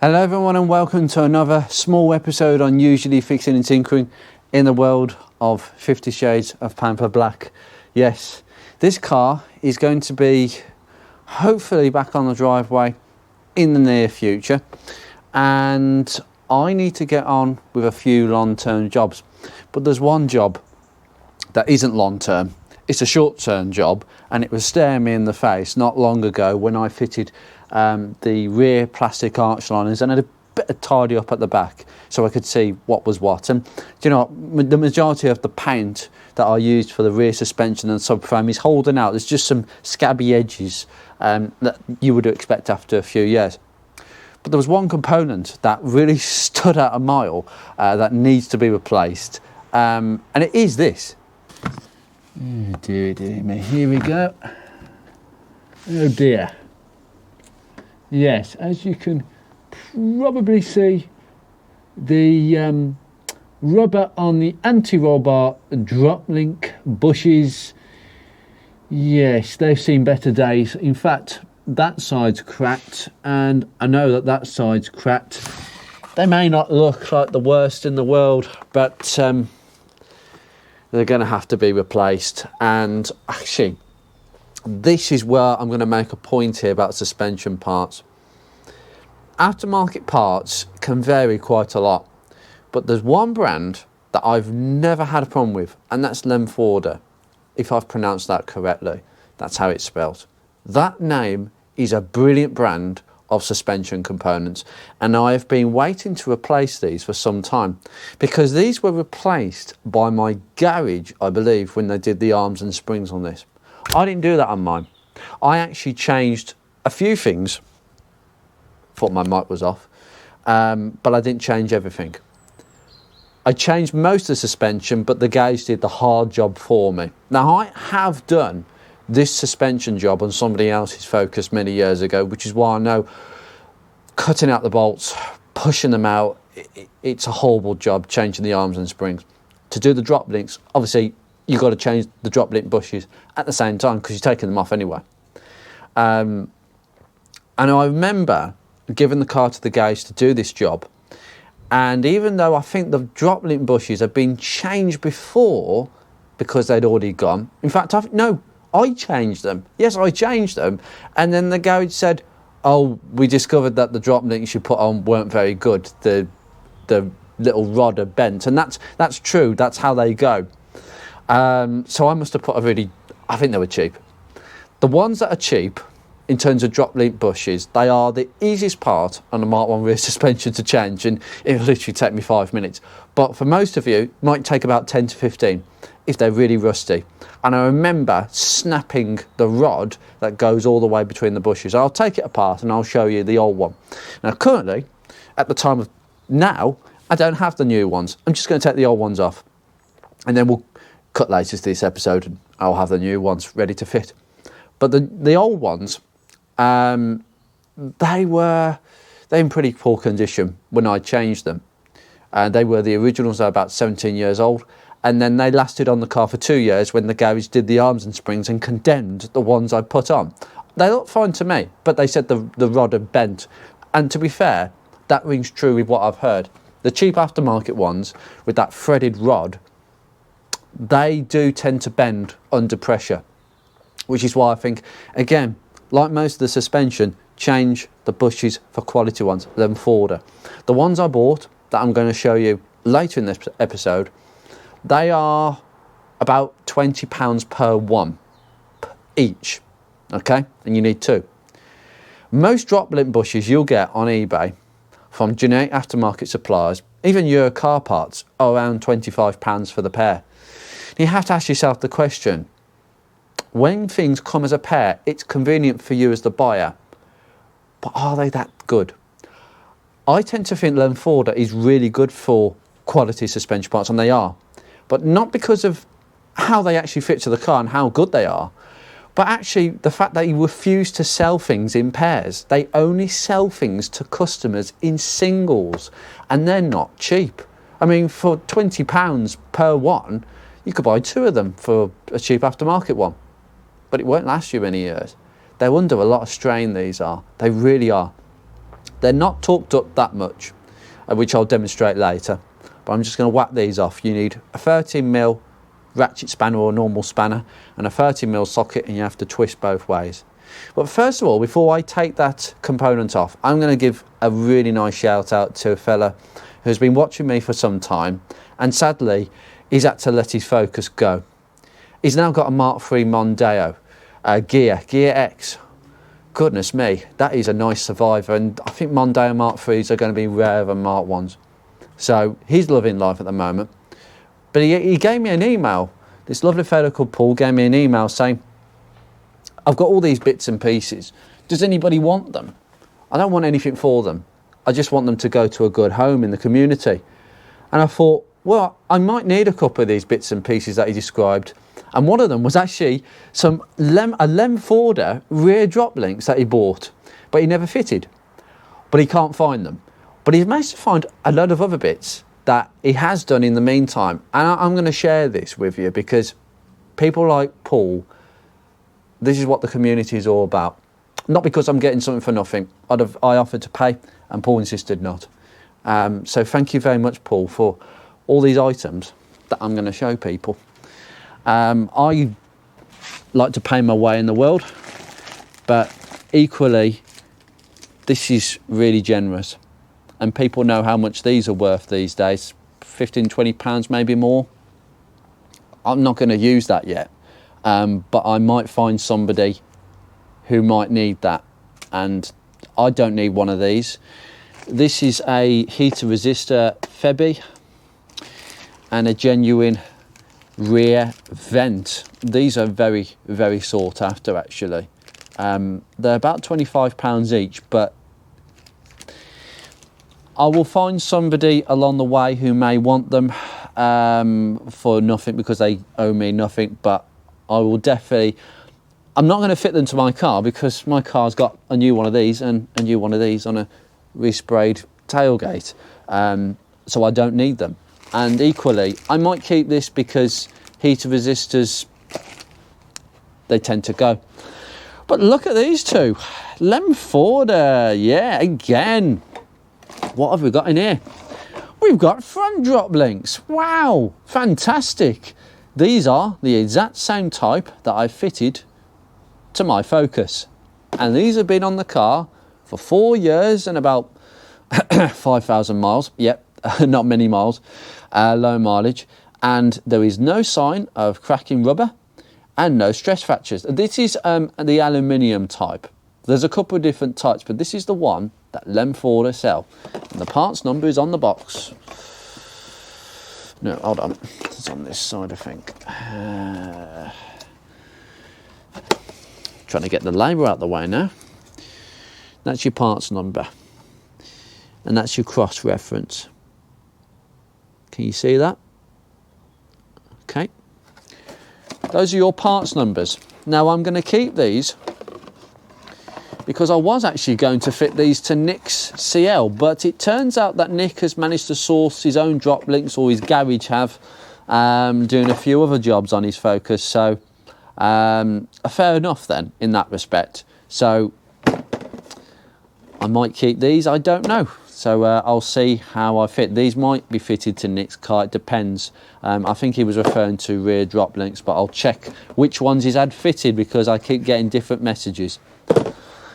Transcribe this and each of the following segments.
Hello everyone and welcome to another small episode on usually fixing and tinkering in the world of 50 Shades of Pamper Black. Yes, this car is going to be hopefully back on the driveway in the near future, and I need to get on with a few long-term jobs, but there's one job that isn't long-term. It's a short-term job, and it was staring me in the face not long ago when I fitted the rear plastic arch liners and had a bit of tidy up at the back so I could see what was what. And do you know what? The majority of the paint that I used for the rear suspension and subframe is holding out. There's just some scabby edges that you would expect after a few years. But there was one component that really stood out a mile that needs to be replaced, and it is this. Oh dear me, here we go. Oh dear. Yes, as you can probably see, the rubber on the anti-roll bar drop link bushes, yes, they've seen better days. In fact, that side's cracked, and I know that that side's cracked. They may not look like the worst in the world, but they're going to have to be replaced. And actually, this is where I'm going to make a point here about suspension parts. Aftermarket parts can vary quite a lot, but there's one brand that I've never had a problem with, and that's Lemforder, if I've pronounced that correctly. That's how it's spelled. That name is a brilliant brand of suspension components, and I have been waiting to replace these for some time, because these were replaced by my garage, I believe, when they did the arms and springs on this. I didn't do that on mine. I actually changed a few things. Thought my mic was off, but I didn't change everything. I changed most of the suspension, but the garage did the hard job for me. Now, I have done this suspension job on somebody else's Focus many years ago, which is why I know cutting out the bolts, pushing them out, it's a horrible job changing the arms and springs. To do the drop links, obviously, you've got to change the drop link bushes at the same time because you're taking them off anyway. And I remember giving the car to the garage to do this job, and even though I think the drop link bushes had been changed before because they'd already gone, in fact, I changed them. Yes, I changed them, and then the garage said, oh, we discovered that the drop links you put on weren't very good. The little rod had bent, and that's true. That's how they go. So I must have put I think they were cheap. The ones that are cheap, in terms of drop link bushes, they are the easiest part on a Mark 1 rear suspension to change, and it'll literally take me 5 minutes. But for most of you, it might take about 10 to 15 if they're really rusty. And I remember snapping the rod that goes all the way between the bushes. I'll take it apart and I'll show you the old one. Now, currently, at the time of now, I don't have the new ones. I'm just going to take the old ones off, and then we'll cut later to this episode and I'll have the new ones ready to fit. But the old ones, they were in pretty poor condition when I changed them. They were the originals. They're about 17 years old, and then they lasted on the car for 2 years when the garage did the arms and springs and condemned the ones I put on. They looked fine to me, but they said the rod had bent, and to be fair, that rings true with what I've heard. The cheap aftermarket ones with that threaded rod, they do tend to bend under pressure, which is why I think, again, like most of the suspension, change the bushes for quality ones, Lemforder. The ones I bought that I'm going to show you later in this episode, they are about £20 per one each, okay? And you need two. Most drop link bushes you'll get on eBay from generic aftermarket suppliers, even Euro car parts, are around £25 for the pair. You have to ask yourself the question, when things come as a pair, it's convenient for you as the buyer, but are they that good? I tend to think Lemforder is really good for quality suspension parts, and they are, but not because of how they actually fit to the car and how good they are, but actually the fact that you refuse to sell things in pairs. They only sell things to customers in singles, and they're not cheap. I mean, for £20 per one, you could buy two of them for a cheap aftermarket one, but it won't last you many years. They're under a lot of strain, these are. They really are. They're not torqued up that much, which I'll demonstrate later, but I'm just going to whack these off. You need a 13mm ratchet spanner or a normal spanner and a 30mm socket, and you have to twist both ways. But first of all, before I take that component off, I'm going to give a really nice shout out to a fella who's been watching me for some time, and sadly he's had to let his focus go. He's now got a Mark III Mondeo Gear X. Goodness me, that is a nice survivor, and I think Mondeo Mark IIIs are going to be rarer than Mark Is. So he's loving life at the moment. But he gave me an email. This lovely fellow called Paul gave me an email saying, I've got all these bits and pieces. Does anybody want them? I don't want anything for them. I just want them to go to a good home in the community. And I thought, well, I might need a couple of these bits and pieces that he described. And one of them was actually a Lem Forder rear drop links that he bought, but he never fitted. But he can't find them. But he's managed to find a load of other bits that he has done in the meantime. And I'm going to share this with you because people like Paul, this is what the community is all about. Not because I'm getting something for nothing. I offered to pay and Paul insisted not. So thank you very much, Paul, for all these items that I'm going to show people. I like to pay my way in the world, but equally this is really generous, and people know how much these are worth these days. 15, 20 pounds, maybe more. I'm not going to use that yet, but I might find somebody who might need that, and I don't need one of these. This is a heater resistor Febi and a genuine rear vent. These are very, very sought after actually. They're about £25 each, but I will find somebody along the way who may want them for nothing because they owe me nothing, but I will definitely, I'm not going to fit them to my car because my car's got a new one of these and a new one of these on a resprayed tailgate, so I don't need them. And equally, I might keep this because heater resistors, they tend to go. But look at these two. Lem Forder, yeah, again. What have we got in here? We've got front drop links. Wow, fantastic. These are the exact same type that I fitted to my Focus. And these have been on the car for 4 years and about 5,000 miles. Yep, not many miles, low mileage. And there is no sign of cracking rubber and no stress fractures. This is the aluminium type. There's a couple of different types, but this is the one that Lem Forder sell. And the parts number is on the box. No, hold on. It's on this side, I think. Trying to get the label out the way now. That's your parts number. And that's your cross reference. Can you see that? Okay. Those are your parts numbers. Now I'm going to keep these because I was actually going to fit these to Nick's CL, but it turns out that Nick has managed to source his own drop links, or his garage have, doing a few other jobs on his Focus. So fair enough then in that respect. So I might keep these, I don't know. So I'll see how I fit. These might be fitted to Nick's car, it depends. I think he was referring to rear drop links, but I'll check which ones he's had fitted because I keep getting different messages.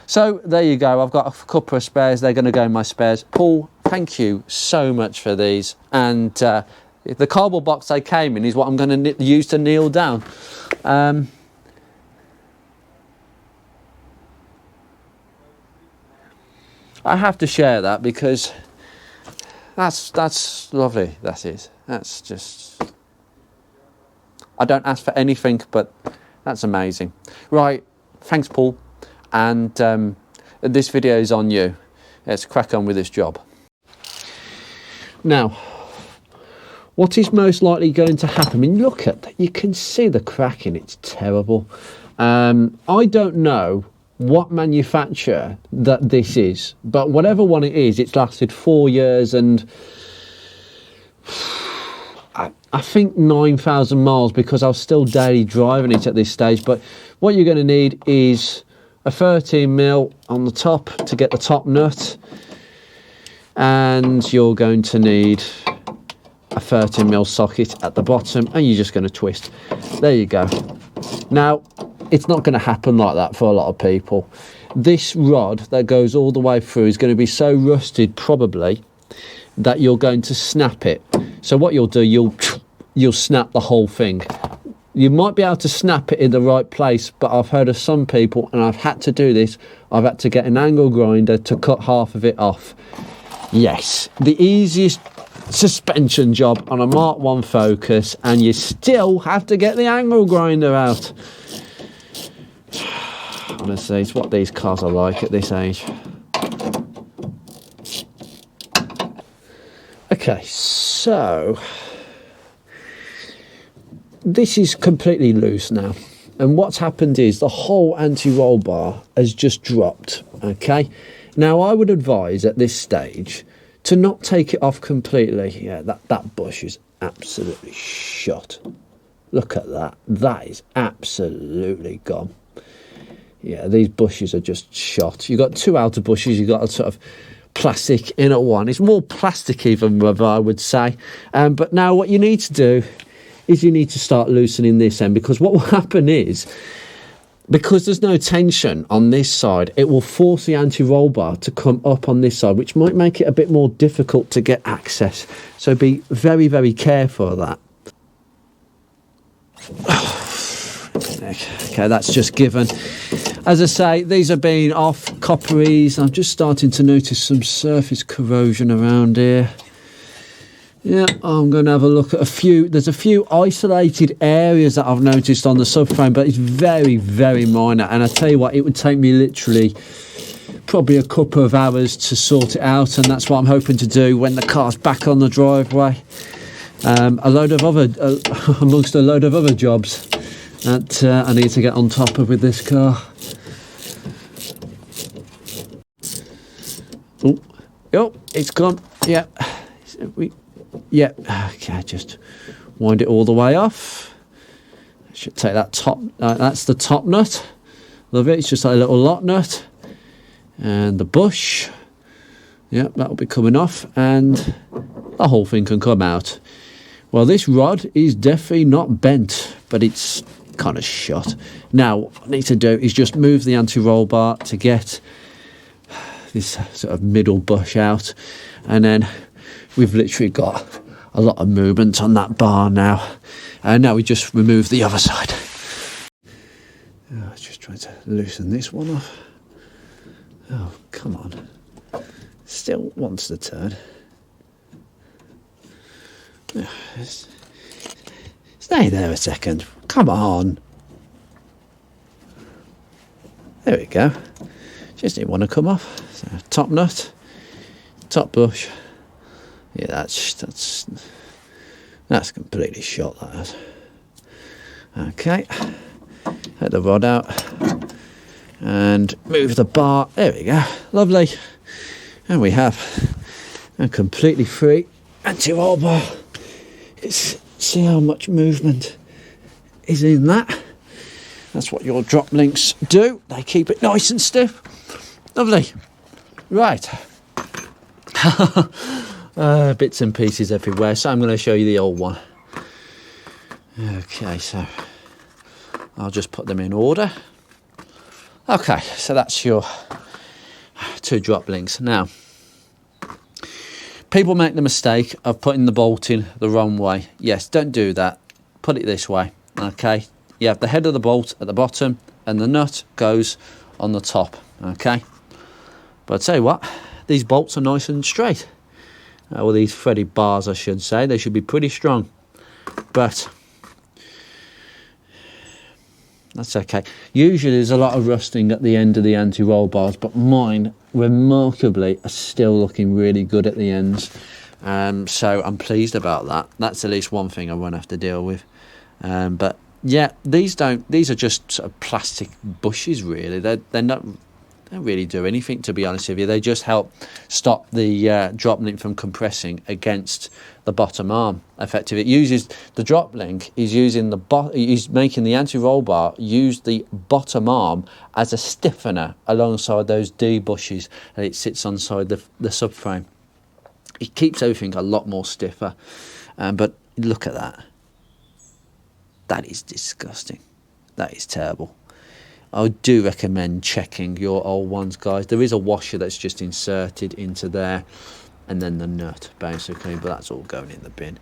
So there you go, I've got a couple of spares, they're going to go in my spares. Paul, thank you so much for these. And the cardboard box they came in is what I'm going to use to kneel down. I have to share that because that's lovely, that is. That's just, I don't ask for anything, but that's amazing. Right, thanks Paul, and this video is on you. Let's crack on with this job. Now, what is most likely going to happen? I mean, look at that, you can see the cracking, it's terrible. I don't know what manufacturer that this is, but whatever one it is, it's lasted 4 years and I think 9,000 miles because I was still daily driving it at this stage. But what you're going to need is a 13mm on the top to get the top nut. and you're going to need a 13mm socket at the bottom, and you're just going to twist. There you go. Now, it's not going to happen like that for a lot of people. This rod that goes all the way through is going to be so rusted, probably, that you're going to snap it. So what you'll do, you'll snap the whole thing. You might be able to snap it in the right place, but I've heard of some people, and I've had to do this, I've had to get an angle grinder to cut half of it off. Yes, the easiest suspension job on a Mark 1 Focus, and you still have to get the angle grinder out. Honestly, it's what these cars are like at this age. Okay, so this is completely loose now, and what's happened is the whole anti-roll bar has just dropped. Okay, now I would advise at this stage to not take it off completely. Yeah, that bush is absolutely shot. Look at that. That is absolutely gone. Yeah, these bushes are just shot. You've got two outer bushes. You've got a sort of plastic inner one. It's more plastic even, I would say. But now what you need to do is you need to start loosening this end, because what will happen is, because there's no tension on this side, it will force the anti-roll bar to come up on this side, which might make it a bit more difficult to get access. So be very, very careful of that. Okay, that's just given. As I say, these are being off copperies. I'm just starting to notice some surface corrosion around here. Yeah, I'm going to have a look at a few. There's a few isolated areas that I've noticed on the subframe, but it's very, very minor. And I tell you what, it would take me literally probably a couple of hours to sort it out, and that's what I'm hoping to do when the car's back on the driveway. Amongst a load of other jobs that I need to get on top of with this car. Oh, it's gone. Yeah. Yeah, okay, just wind it all the way off. I should take that top, that's the top nut. Love it, it's just like a little lock nut. And the bush, yeah, that'll be coming off, and the whole thing can come out. Well, this rod is definitely not bent, but it's kind of shot. Now, what I need to do is just move the anti-roll bar to get this sort of middle bush out, and then we've literally got a lot of movement on that bar now. And now we just remove the other side. Just trying to loosen this one off. Oh, come on. Still wants to turn. Stay there a second. Come on. There we go. Just didn't want to come off. So, top nut, top bush. Yeah, that's completely shot, that is. Okay, take the rod out and move the bar. There we go, lovely. And we have a completely free anti-roll bar. See how much movement is in that. That's what your drop links do. They keep it nice and stiff. Lovely. Right. Bits and pieces everywhere, so I'm going to show you the old one. Okay, so I'll just put them in order. Okay, so that's your two drop links. Now, people make the mistake of putting the bolt in the wrong way. Yes, don't do that. Put it this way. Okay, you have the head of the bolt at the bottom and the nut goes on the top. Okay, but I'll tell you what, these bolts are nice and straight. Well, these threaded bars, I should say, they should be pretty strong, but that's okay. Usually there's a lot of rusting at the end of the anti-roll bars, but mine, remarkably, are still looking really good at the ends. So I'm pleased about that. That's at least one thing I won't have to deal with. But yeah, these are just sort of plastic bushes, really. They're not... They don't really do anything, to be honest with you. They just help stop the drop link from compressing against the bottom arm. Effectively, it uses the drop link is using is making the anti-roll bar use the bottom arm as a stiffener alongside those D bushes that it sits inside the subframe. it keeps everything a lot more stiffer. But look at that. That is disgusting. That is terrible. I do recommend checking your old ones, guys. There is a washer that's just inserted into there, and then the nut, basically, but that's all going in the bin.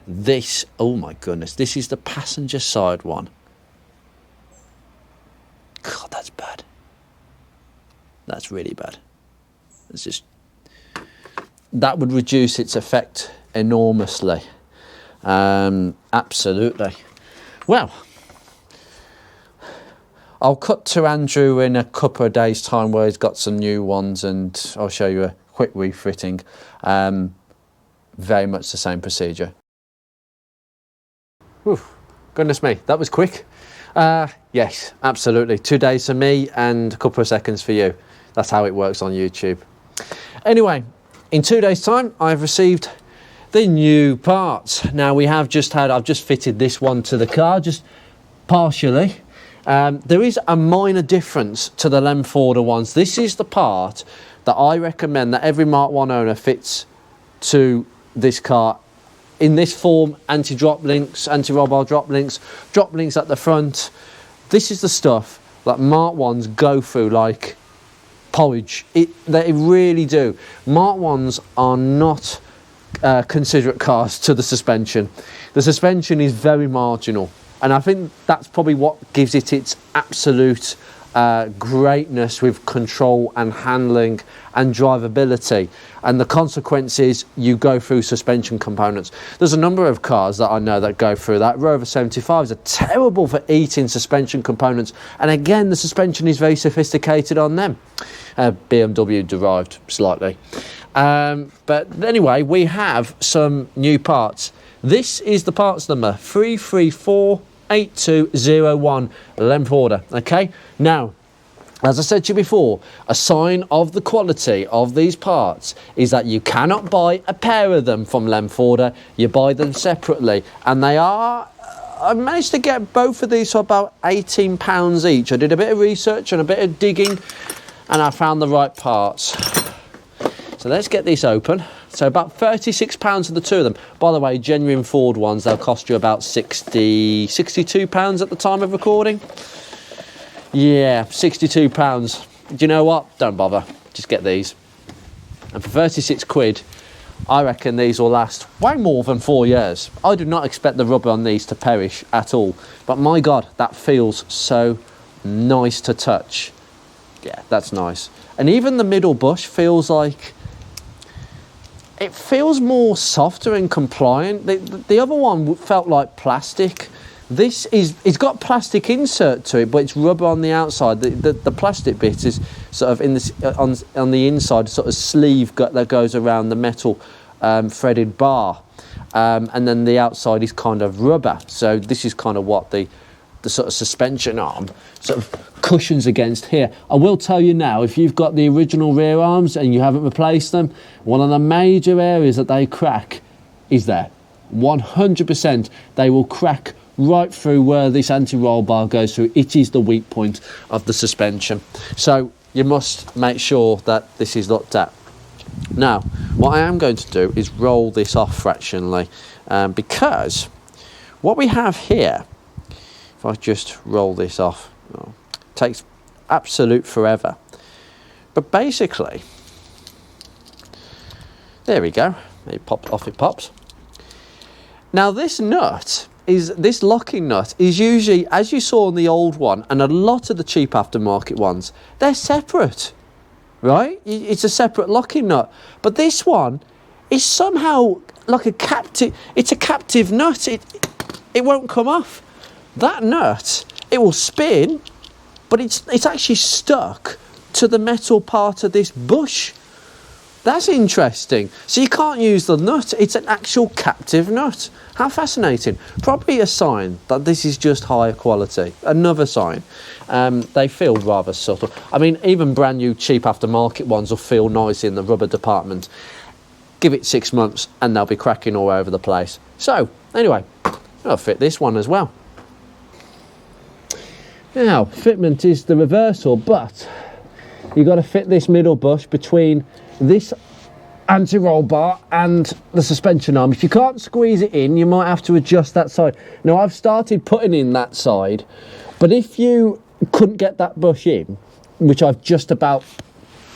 This, oh my goodness, this is the passenger side one. God, that's bad. That's really bad. It's just, that would reduce its effect enormously. Absolutely. Well, I'll cut to Andrew in a couple of days' time where he's got some new ones, and I'll show you a quick refitting. Very much the same procedure. Whew, goodness me, that was quick. Yes, absolutely. 2 days for me and a couple of seconds for you. That's how it works on YouTube. Anyway, in 2 days' time, I've received the new parts. Now I've just fitted this one to the car, just partially. There is a minor difference to the Lemforder ones. This is the part that I recommend that every Mark 1 owner fits to this car in this form: anti-drop links, anti-roll drop links at the front. This is the stuff that Mark 1s go through like porridge. They really do. Mark 1s are not considerate cars to the suspension. The suspension is very marginal, and I think that's probably what gives it its absolute greatness with control and handling and drivability. And the consequence is you go through suspension components. There's a number of cars that I know that go through that. Rover 75s are terrible for eating suspension components, and again, the suspension is very sophisticated on them. BMW derived slightly. But anyway, we have some new parts. This is the parts number 3348201 Lemforder. Okay, now, as I said to you before, a sign of the quality of these parts is that you cannot buy a pair of them from Lemforder. You buy them separately, and they are, I managed to get both of these for about £18 each. I did a bit of research and a bit of digging, and I found the right parts. So let's get this open. So about £36 for the two of them. By the way, genuine Ford ones, they'll cost you about £62 at the time of recording. Yeah, £62. Do you know what? Don't bother. Just get these. And for 36 quid, I reckon these will last way more than 4 years. I do not expect the rubber on these to perish at all. But my God, that feels so nice to touch. Yeah, that's nice. And even the middle bush feels like, it feels more softer and compliant. The other one felt like plastic. This is, it's got plastic insert to it, but it's rubber on the outside. The plastic bit is sort of in this on the inside, sort of sleeve that goes around the metal threaded bar, and then the outside is kind of rubber. So this is kind of what the sort of suspension arm sort of cushions against here. I will tell you now, if you've got the original rear arms and you haven't replaced them, one of the major areas that they crack is there. 100% they will crack right through where this anti-roll bar goes through. It is the weak point of the suspension. So you must make sure that this is looked at. Now, what I am going to do is roll this off fractionally, because what we have here, if I just roll this off, takes absolute forever. But basically, there we go. It popped off, it pops. Now this locking nut is usually, as you saw on the old one, and a lot of the cheap aftermarket ones, they're separate, right? It's a separate locking nut. But this one is somehow like a captive, it's a captive nut. It won't come off. That nut, it will spin, but it's actually stuck to the metal part of this bush. That's interesting. So you can't use the nut. It's an actual captive nut. How fascinating. Probably a sign that this is just higher quality. Another sign. They feel rather subtle. I mean, even brand new cheap aftermarket ones will feel nice in the rubber department. Give it 6 months and they'll be cracking all over the place. So, anyway, I'll fit this one as well. Now, fitment is the reversal, but you've got to fit this middle bush between this anti-roll bar and the suspension arm. If you can't squeeze it in, you might have to adjust that side. Now I've started putting in that side, but if you couldn't get that bush in, which I've just about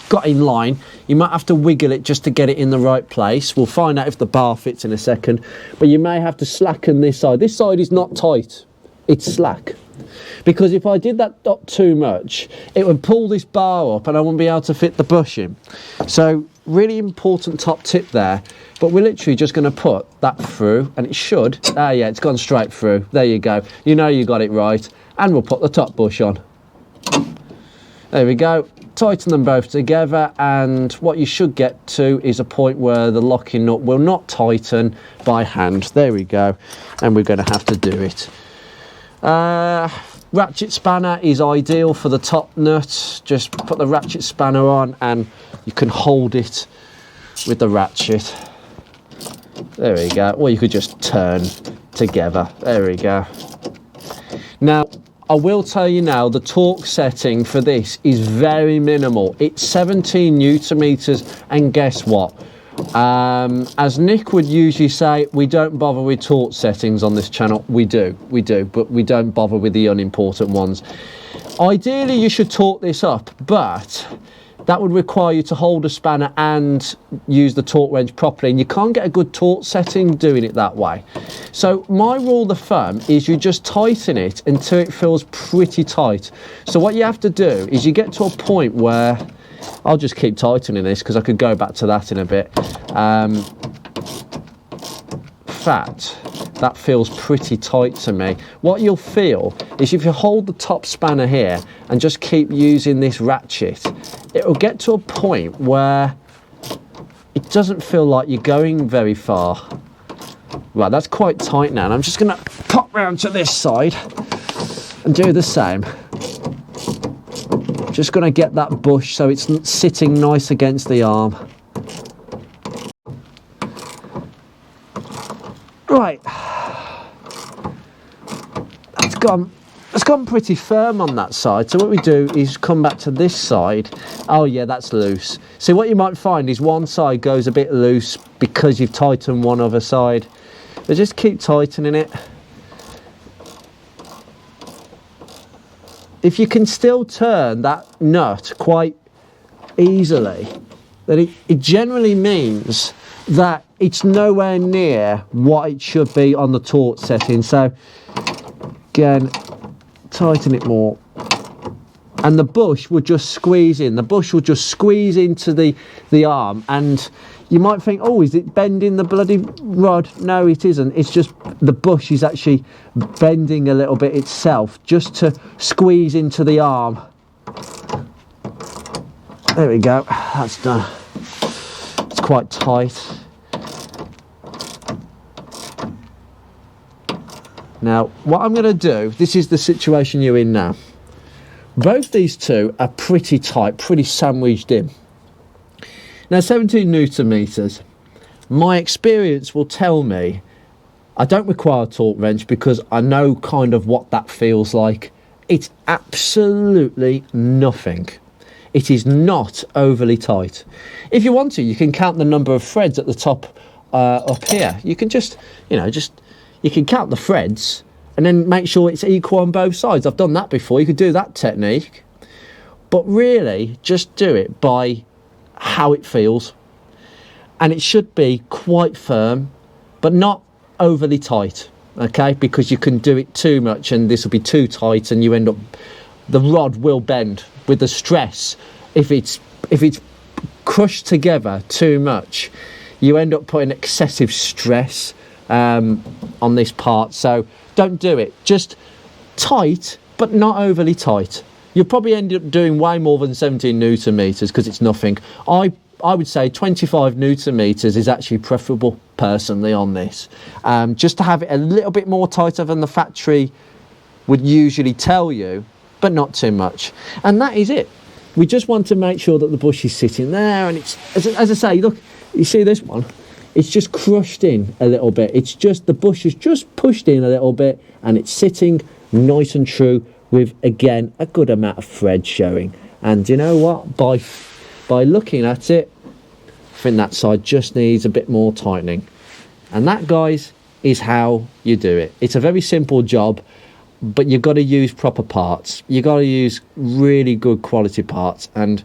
got in line, you might have to wiggle it just to get it in the right place. We'll find out if the bar fits in a second, but you may have to slacken this side. This side is not tight, it's slack. Because if I did that up too much, it would pull this bar up and I wouldn't be able to fit the bush in. So really important top tip there. But we're literally just going to put that through, and it should. Ah, yeah, it's gone straight through. There you go. You know you got it right. And we'll put the top bush on. There we go. Tighten them both together, and what you should get to is a point where the locking nut will not tighten by hand. There we go. And we're going to have to do it. Ratchet spanner is ideal for the top nut. Just put the ratchet spanner on and you can hold it with the ratchet. There we go. Or you could just turn together. There we go. Now, I will tell you now, the torque setting for this is very minimal. It's 17 Newton meters, and guess what? As Nick would usually say, we don't bother with torque settings on this channel. We do, but we don't bother with the unimportant ones. Ideally, you should torque this up, but that would require you to hold a spanner and use the torque wrench properly, and you can't get a good torque setting doing it that way. So my rule of thumb is you just tighten it until it feels pretty tight. So what you have to do is you get to a point where, I'll just keep tightening this because I could go back to that in a bit. That feels pretty tight to me. What you'll feel is if you hold the top spanner here and just keep using this ratchet, it'll get to a point where it doesn't feel like you're going very far. Right, that's quite tight now, and I'm just going to pop round to this side and do the same. Just going to get that bush so it's sitting nice against the arm. Right, it's gone pretty firm on that side. So what we do is come back to this side. Oh yeah, that's loose. So what you might find is one side goes a bit loose because you've tightened one other side. But just keep tightening it. If you can still turn that nut quite easily, then it generally means that it's nowhere near what it should be on the torque setting. So again, tighten it more, and the bush will just squeeze in. The bush will just squeeze into the arm, and you might think, oh, is it bending the bloody rod? No, it isn't. It's just the bush is actually bending a little bit itself just to squeeze into the arm. There we go, that's done. It's quite tight. Now, what I'm going to do, this is the situation you're in now. Both these two are pretty tight, pretty sandwiched in. Now, 17 Newton meters. My experience will tell me I don't require a torque wrench because I know kind of what that feels like. It's absolutely nothing. It is not overly tight. If you want to, you can count the number of threads at the top up here. You can just, you can count the threads and then make sure it's equal on both sides. I've done that before. You could do that technique. But really, just do it by how it feels. And it should be quite firm, but not overly tight, okay? Because you can do it too much and this will be too tight and you end up, the rod will bend with the stress. If it's crushed together too much, you end up putting excessive stress on this part. So don't do it. Just tight, but not overly tight. You'll probably end up doing way more than 17 Newton meters because it's nothing. I would say 25 Newton meters is actually preferable personally on this. Just to have it a little bit more tighter than the factory would usually tell you, but not too much. And that is it. We just want to make sure that the bush is sitting there, and it's, as I say, look, you see this one? It's just crushed in a little bit. It's just, the bush is just pushed in a little bit and it's sitting nice and true with, again, a good amount of thread showing. And you know what? By looking at it, I think that side just needs a bit more tightening. And that, guys, is how you do it. It's a very simple job, but you've got to use proper parts. You've got to use really good quality parts. And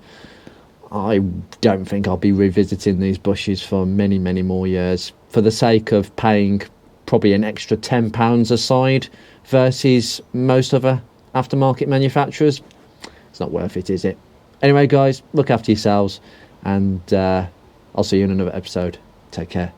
I don't think I'll be revisiting these bushes for many, many more years for the sake of paying probably an extra £10 a side versus most other aftermarket manufacturers. It's not worth it, is it? Anyway, guys, look after yourselves, and I'll see you in another episode. Take care.